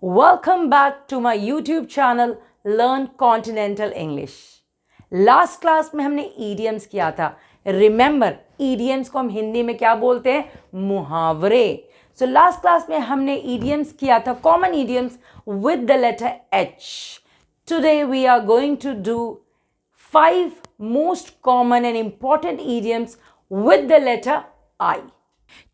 Welcome back to my YouTube channel Learn Continental English. Last class में हमने idioms किया था. Remember, idioms को हम हिंदी में क्या बोलते हैं? मुहावरे. So last class में हमने idioms किया था, common idioms with the letter H. Today we are going to do 5 most common and important idioms with the letter I.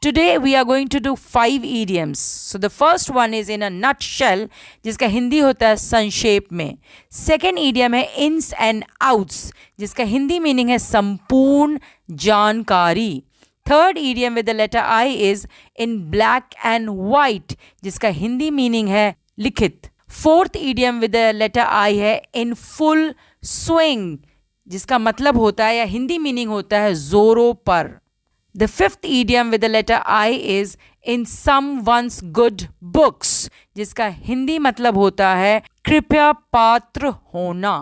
Today we are going to do 5 idioms. So the first one is in a nutshell, जिसका हिंदी होता है संक्षेप में. Second idiom है ins and outs, जिसका Hindi meaning है संपूर्ण जानकारी. Third idiom with the letter I is in black and white, जिसका हिंदी मीनिंग है लिखित. Fourth idiom with the letter I है in full swing, जिसका मतलब होता है या हिंदी मीनिंग होता है जोरों पर. The fifth idiom with the letter I is in someone's good books, जिसका हिंदी मतलब होता है कृपया पात्र होना.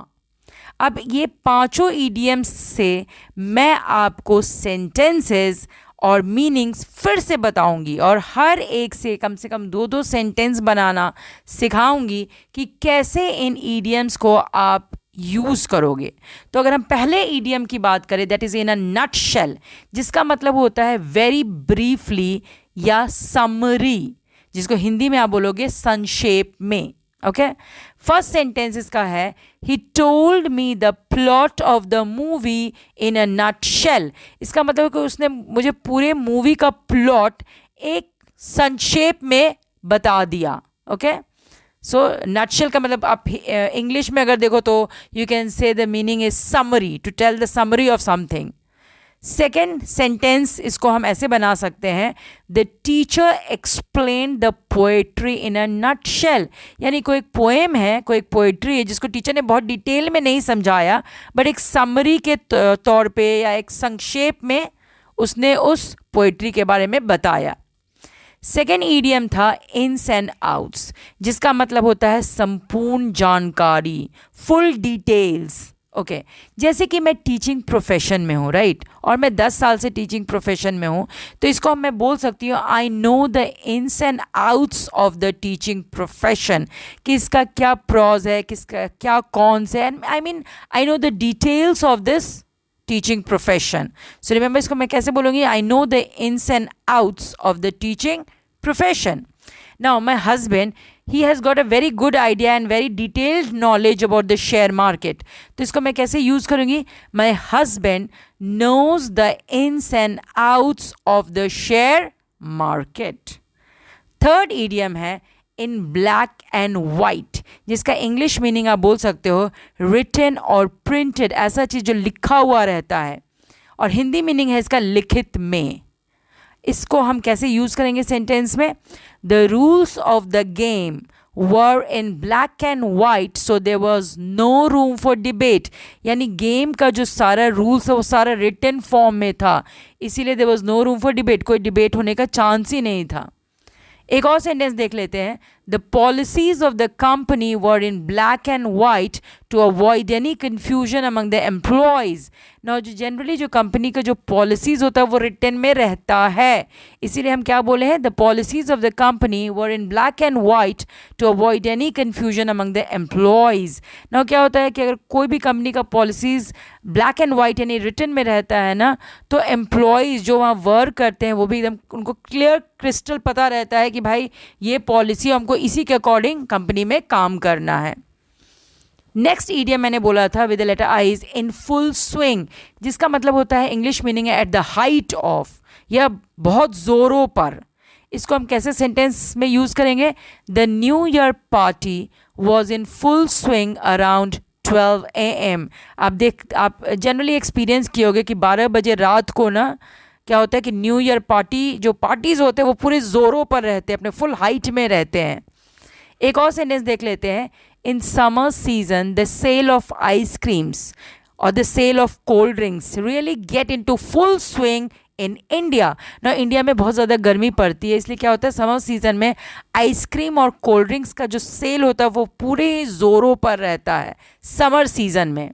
अब ये पांचों idioms से मैं आपको sentences और मीनिंग्स फिर से बताऊंगी और हर एक से कम दो सेंटेंस बनाना सिखाऊंगी कि कैसे इन idioms को आप यूज़ करोगे. तो अगर हम पहले ईडियम की बात करें, that is in a nut shell, जिसका मतलब होता है वेरी ब्रीफली या समरी, जिसको हिंदी में आप बोलोगे संक्षेप में. ओके, फर्स्ट सेंटेंस इसका है he told me the plot of the movie in a nut shell. इसका मतलब है कि उसने मुझे पूरे मूवी का प्लॉट एक संक्षेप में बता दिया. ओके, सो नटशेल का मतलब आप इंग्लिश में अगर देखो तो you can say the meaning is summary, to tell the summary of something. Second sentence इसको हम ऐसे बना सकते हैं, the teacher explain the poetry in a nutshell. यानी कोई एक पोएम है, कोई एक पोएट्री है जिसको टीचर ने बहुत डिटेल में नहीं समझाया, बट एक समरी के तौर पे या एक संक्षेप में उसने उस पोएट्री के बारे में बताया. सेकेंड ईडियम था इन्स एंड आउट्स, जिसका मतलब होता है संपूर्ण जानकारी, फुल डिटेल्स. ओके, जैसे कि मैं टीचिंग प्रोफेशन में हूँ, राइट, और मैं 10 साल से टीचिंग प्रोफेशन में हूँ, तो इसको मैं बोल सकती हूँ I know the ins and outs of the teaching profession, कि इसका क्या प्रॉज है, किसका क्या कॉन्स है, and I know the details of this teaching profession. So remember, इसको मैं कैसे बोलूँगी? I know the ins and outs of the teaching profession. Now my husband, he has got a very good idea and very detailed knowledge about the share market. तो इसको मैं कैसे use करूँगी? My husband knows the ins and outs of the share market. Third idiom है in black and white, जिसका English meaning आप बोल सकते हो written और printed, ऐसा चीज़ जो लिखा हुआ रहता है, और हिंदी मीनिंग है इसका लिखित में. इसको हम कैसे यूज़ करेंगे सेंटेंस में? The rules of the game were in black and white so there was no room for debate. यानी गेम का जो सारा रूल्स है वो सारा रिटन फॉर्म में था, इसीलिए there was no room for debate, कोई डिबेट होने का चांस ही नहीं था. एक और सेंटेंस देख लेते हैं, the policies of the company were in black and white to avoid any confusion among the employees. ना जो जनरली जो कंपनी का जो पॉलिसीज होता है वो रिटन में रहता है, इसीलिए हम क्या बोले हैं, the policies of the company were in black and white to avoid any confusion among the employees. ना क्या होता है कि अगर कोई भी कंपनी का पॉलिसीज ब्लैक एंड वाइट यानी रिटन में रहता है ना, तो एम्प्लॉयज़ जो वहाँ वर्क करते हैं वो भी एकदम उनको क्लियर क्रिस्टल पता रहता है कि भाई ये पॉलिसी हमको इसी के अकॉर्डिंग कंपनी में काम करना है. नेक्स्ट ईडियम मैंने बोला था with the letter I is in full swing, जिसका मतलब होता है इंग्लिश मीनिंग है एट द हाइट ऑफ, या बहुत ज़ोरों पर. इसको हम कैसे सेंटेंस में यूज़ करेंगे? The new year party was in full swing around 12 AM. आप जनरली एक्सपीरियंस किए होगे कि 12 बजे रात को ना क्या होता है कि न्यू ईयर पार्टी, जो पार्टीज़ होते हैं वो पूरे ज़ोरों पर रहते हैं, अपने फुल हाइट में रहते हैं. एक और सेंटेंस देख लेते हैं, in summer season the sale of ice creams और the sale of cold drinks really get into full swing in India. ना इंडिया में बहुत ज़्यादा गर्मी पड़ती है, इसलिए क्या होता है समर सीजन में आइसक्रीम और कोल्ड ड्रिंक्स का जो सेल होता है वो पूरे ज़ोरों पर रहता है समर सीजन में.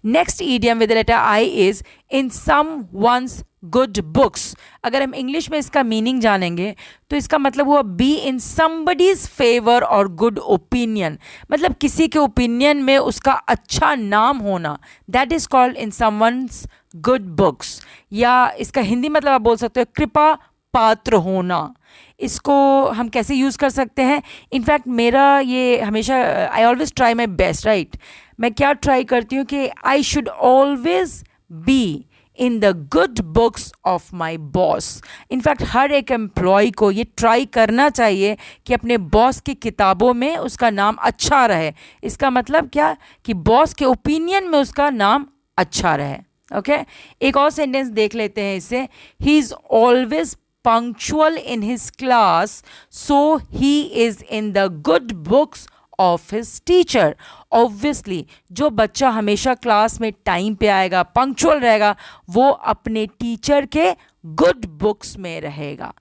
Next idiom with the letter I is in someone's good books. अगर हम इंग्लिश में इसका मीनिंग जानेंगे तो इसका मतलब हुआ बी इन समबडीज फेवर और गुड ओपिनियन, मतलब किसी के ओपिनियन में उसका अच्छा नाम होना, that is called in someone's good books. या इसका हिंदी मतलब आप बोल सकते हो कृपा पात्र होना। इसको हम कैसे यूज़ कर सकते हैं? इनफैक्ट मेरा ये हमेशा, I always try my best, right. मैं क्या ट्राई करती हूँ कि I should always be in the good books of my boss. In fact हर एक एम्प्लॉय को ये ट्राई करना चाहिए कि अपने बॉस की किताबों में उसका नाम अच्छा रहे। इसका मतलब क्या कि बॉस के ओपिनियन में उसका नाम अच्छा रहे। ओके एक और सेंटेंस देख लेते हैं इससे। He is always punctual in his class, so he is in the good books of his teacher. Obviously, जो बच्चा हमेशा क्लास में टाइम पे आएगा, पंक्चुअल रहेगा, वो अपने टीचर के गुड बुक्स में रहेगा।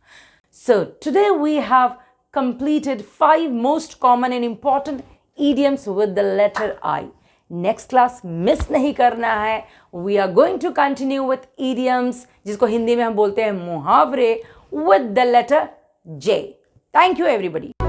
So today we have completed 5 most common and important idioms with the letter I. Next class miss नहीं करना है। We are going to continue with idioms, जिसको हिंदी में हम बोलते हैं मुहावरे, with the letter J. Thank you everybody.